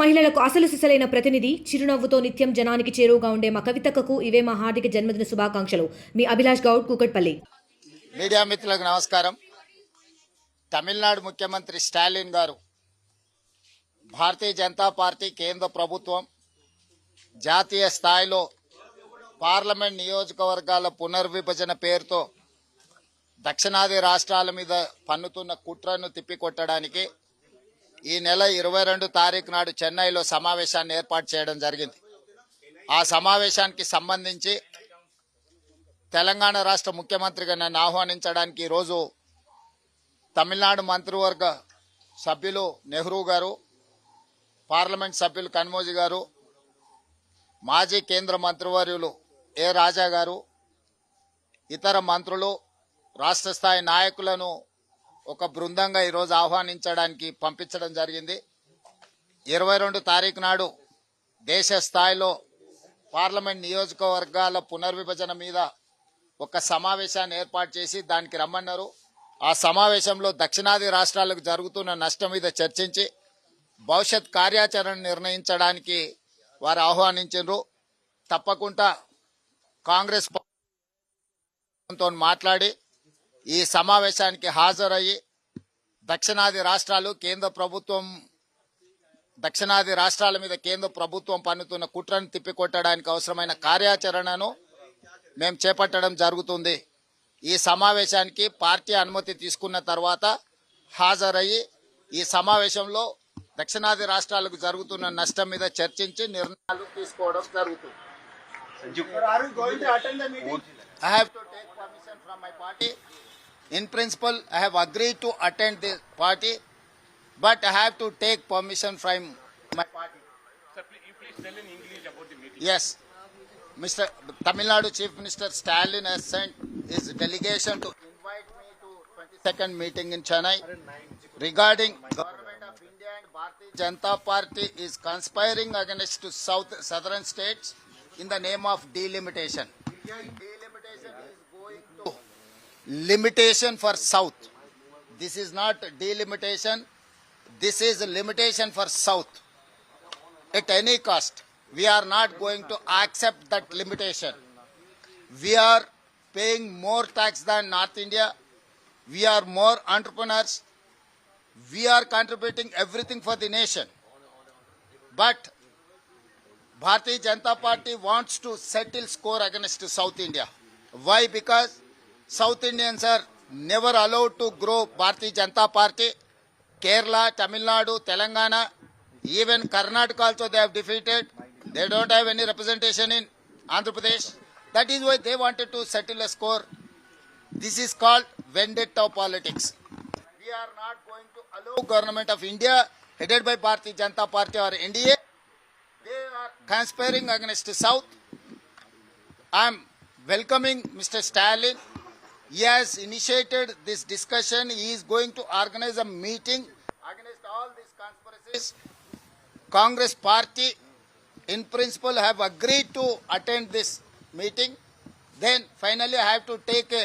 మహిళలకు అసలు సిసలైన ప్రతినిధి, చిరునవ్వుతో నిత్యం జనానికి చేరువగా ఉండే మా కవితకు ఇవే మా హార్దిక జన్మదిన శుభాకాంక్షలు. మీ అభిలాష్ గౌడ్, కూకట్పల్లి. మీడియా మిత్రులకు నమస్కారం. తమిళనాడు ముఖ్యమంత్రి స్టాలిన్ గారు భారతీయ జనతా పార్టీ కేంద్ర ప్రభుత్వం జాతీయ స్థాయిలో పార్లమెంట్ నియోజకవర్గాల పునర్విభజన పేరుతో దక్షిణాది రాష్ట్రాల మీద పన్నుతున్న కుట్రను తిప్పికొట్టడానికి ఈ నెల 22 తారీఖు నాడు చెన్నైలో సమావేశాన్ని ఏర్పాటు చేయడం జరిగింది. ఆ సమావేశానికి సంబంధించి తెలంగాణ రాష్ట్ర ముఖ్యమంత్రిగా నన్ను ఆహ్వానించడానికి ఈరోజు తమిళనాడు మంత్రివర్గ సభ్యులు నెహ్రూ గారు, పార్లమెంట్ సభ్యులు కన్మోజీ గారు, మాజీ కేంద్ర మంత్రివర్యులు ఏ రాజా గారు, ఇతర మంత్రులు, రాష్ట్ర స్థాయి నాయకులను ఒక బృందంగా ఈరోజు ఆహ్వానించడానికి పంపించడం జరిగింది. 22 తారీఖు నాడు దేశ స్థాయిలో పార్లమెంట్ నియోజకవర్గాల పునర్విభజన మీద ఒక సమావేశాన్ని ఏర్పాటు చేసి దానికి రమ్మన్నారు. ఆ సమావేశంలో దక్షిణాది రాష్ట్రాలకు జరుగుతున్న నష్టం మీద చర్చించి భవిష్యత్ కార్యాచరణ నిర్ణయించడానికి వారు ఆహ్వానించారు. తప్పకుండా కాంగ్రెస్ తో మాట్లాడి ఈ సమావేశానికి హాజరయ్యి దక్షిణాది రాష్ట్రాల మీద కేంద్ర ప్రభుత్వం పన్నుతున్న కుట్రను తిప్పికొట్టడానికి అవసరమైన కార్యాచరణను మేము చేపట్టడం జరుగుతుంది. ఈ సమావేశానికి పార్టీ అనుమతి తీసుకున్న తర్వాత హాజరయ్యి ఈ సమావేశంలో దక్షిణాది రాష్ట్రాలకు జరుగుతున్న నష్టం మీద చర్చించి నిర్ణయాలు తీసుకోవడం జరుగుతుంది. I have to take permission from my party. In principle, I have agreed to attend the party, but I have to take permission from my party. Sir, please tell in English about the meeting. Yes. Mr. Tamil Nadu Chief Minister Stalin has sent his delegation to invite me to 22nd meeting in Chennai regarding Government of India and Bharatiya Janata Party is conspiring against southern states in the name of delimitation. Delimitation is going to limitation for south. This is not delimitation. This is a limitation for south. At any cost, we are not going to accept that limitation. We are paying more tax than North India. We are more entrepreneurs. We are contributing everything for the nation. But Bharatiya Janata Party wants to settle score against South India. Why? Because South Indians are never allowed to grow Bharatiya Janata Party. Kerala, Tamil Nadu, Telangana, even Karnataka also they have defeated. They don't have any representation in Andhra Pradesh. That is why they wanted to settle a score. This is called vendetta politics. We are not going to allow Government of India headed by Bharatiya Janata Party or NDA. They are conspiring against the South. I am welcoming Mr. Stalin. He has initiated this discussion. He is going to organize a meeting against all these conspiracies. Congress party, in principle, have agreed to attend this meeting. Then finally I have to take a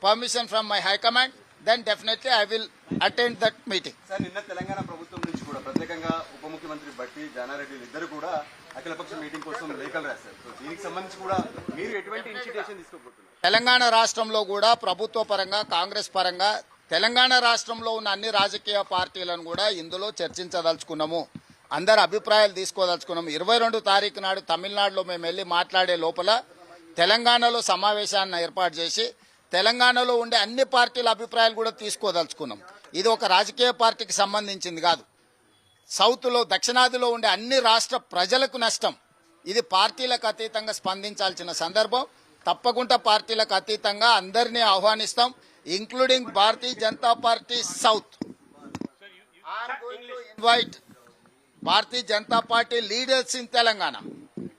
permission from my high command. Then definitely I will attend that meeting. Sir, నిన్న తెలంగాణ ప్రభుత్వం నుంచి కూడా ప్రత్యేకంగా ఉప ముఖ్యమంత్రి బట్టి జానారెడ్డి ఇద్దరు కూడా అఖిలపక్ష మీటింగ్ కోసం లేఖలు రాశారు. సో దీనికి సంబంధించి కూడా మీరు ఎటువంటి ఇనిషియేషన్ తీసుకోబోతున్నారు? తెలంగాణ రాష్ట్రంలో కూడా ప్రభుత్వ పరంగా, కాంగ్రెస్ పరంగా తెలంగాణ రాష్ట్రంలో ఉన్న అన్ని రాజకీయ పార్టీలను కూడా ఇందులో చర్చించదలుచుకున్నాము. అందరి అభిప్రాయాలు తీసుకోదలుచుకున్నాము. 22 తారీఖు నాడు తమిళనాడులో మేము వెళ్ళి మాట్లాడే లోపల తెలంగాణలో సమావేశాన్ని ఏర్పాటు చేసి తెలంగాణలో ఉండే అన్ని పార్టీల అభిప్రాయాలు కూడా తీసుకోదలుచుకున్నాం. ఇది ఒక రాజకీయ పార్టీకి సంబంధించింది కాదు. సౌత్లో, దక్షిణాదిలో ఉండే అన్ని రాష్ట్ర ప్రజలకు నష్టం. ఇది పార్టీలకు అతీతంగా స్పందించాల్సిన సందర్భం. తప్పకుండా పార్టీలకు అతీతంగా అందరినీ ఆహ్వానిస్తాం, including Bharatiya Janata Party south. I'm going to invite Bharatiya Janata Party leaders in Telangana.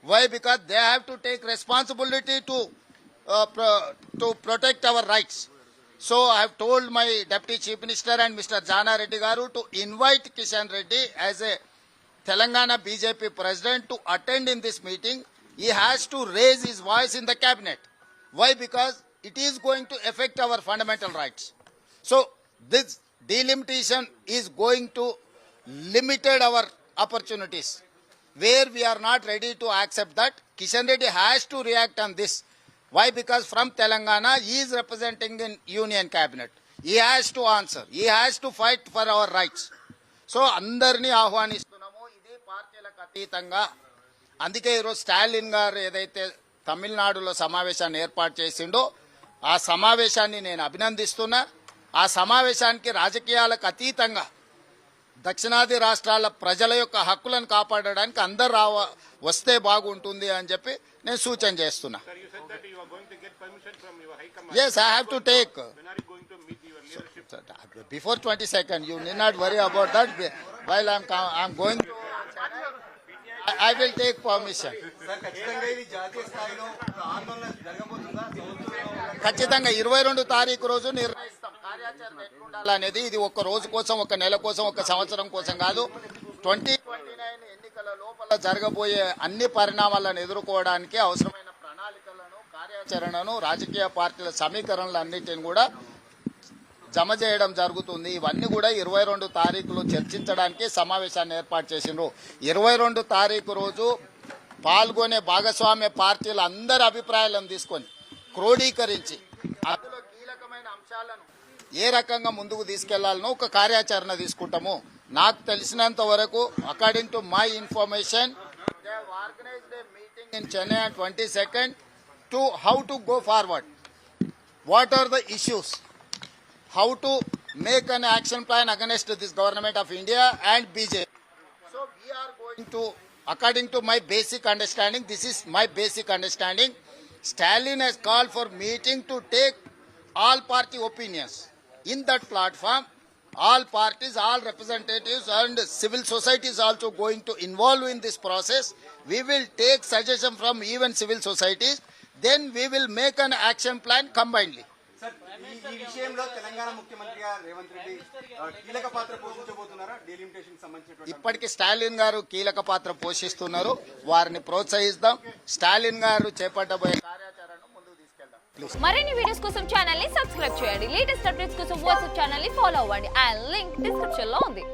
Why? Because they have to take responsibility to protect our rights. So I have told my Deputy Chief Minister and Mr. Jana Reddy Garu to invite Kishan Reddy as a Telangana BJP president to attend in this meeting. He has to raise his voice in the cabinet. Why? Because it is going to affect our fundamental rights. So this delimitation is going to limit opportunities where we are not ready to accept that. Kishan Reddy has to react on this. Why? Because from Telangana, he is representing in union cabinet. He has to answer. He has to fight for our rights. So అందరినీ ఆహ్వానిస్తున్నాము. ఇది పార్టీలకు అతీతంగా. అందుకే ఈరోజు స్టాలిన్ గారు ఏదైతే తమిళనాడులో సమావేశాన్ని ఏర్పాటు చేసిండో ఆ సమావేశాన్ని నేను అభినందిస్తున్నా. ఆ సమావేశానికి రాజకీయాలకు అతీతంగా దక్షిణాది రాష్ట్రాల ప్రజల యొక్క హక్కులను కాపాడడానికి అందరు వస్తే బాగుంటుంది అని చెప్పి నేను సూచన చేస్తున్నా. Sir, you said that you are going to get permission from your high command. Yes, I have to take. When are you going to meet your leadership? Before 22nd, you need not worry about that. While I'm going to, I will take permission. Sir ఖచ్చితంగా ఇది జాతీయ స్థాయిలో ఒక ఆందోళన జరగబోతుందా? ఖచ్చితంగా 22 తారీఖు రోజు నిర్ణయిస్తాం కార్యాచరణ ఎట్లుండాలనేది. ఇది ఒక రోజు కోసం, ఒక నెల కోసం, ఒక సంవత్సరం కోసం కాదు. 2029 ఎన్నికల లోపల జరగబోయే అన్ని పరిణామాలను ఎదుర్కోవడానికి అవసరమైన ప్రణాళికలను, కార్యాచరణను, రాజకీయ పార్టీల సమీకరణలు అన్నిటిని కూడా జమ చేయడం జరుగుతుంది. ఇవన్నీ కూడా 22 తారీఖులో చర్చించడానికి సమావేశాన్ని ఏర్పాటు చేసిండ్రు. 22 తారీఖు రోజు పాల్గొనే భాగస్వామ్య పార్టీల అందరి అభిప్రాయాలను తీసుకొని క్రోడీకరించి అందులో కీలకమైన అంశాలను ఏ రకంగా ముందుకు తీసుకెళ్లాలనో ఒక కార్యాచరణ తీసుకుంటాము. నాకు తెలిసినంత వరకు according to my information they have organised A meeting in Chennai on 22nd to how to go forward, what are the issues, how to make an action plan against this government of India and BJP. So we are going to, according to my basic understanding, this is my basic understanding, Stalin has called for meeting to take all party opinions. In that platform, all parties, all representatives and civil society is also going to involve in this process. We will take suggestion from even civil societies. Then we will make an action plan combinedly. Sir ఈ విషయంలో తెలంగాణ ముఖ్యమంత్రిగా రేవంత్ రెడ్డి కీలక పాత్ర పోషించబోతున్నారా? Delimitation సంబంధించినటువంటి ఇప్పటికి స్టాలిన్ గారు కీలక పాత్ర పోషిస్తున్నారు. వారిని ప్రోత్సహిస్తాం. స్టాలిన్ గారు చేపట్టబోయే కార్యాచరణను ముందుకు తీసుకెళ్దాం. మరిన్ని వీడియోస్ కోసం ఛానల్ ని సబ్స్క్రైబ్ చేయండి. లేటెస్ట్ అప్డేట్స్ కోసం వాట్సాప్ ఛానల్ ని ఫాలో అవ్వండి. ఆ లింక్ డిస్క్రిప్షన్ లో ఉంది.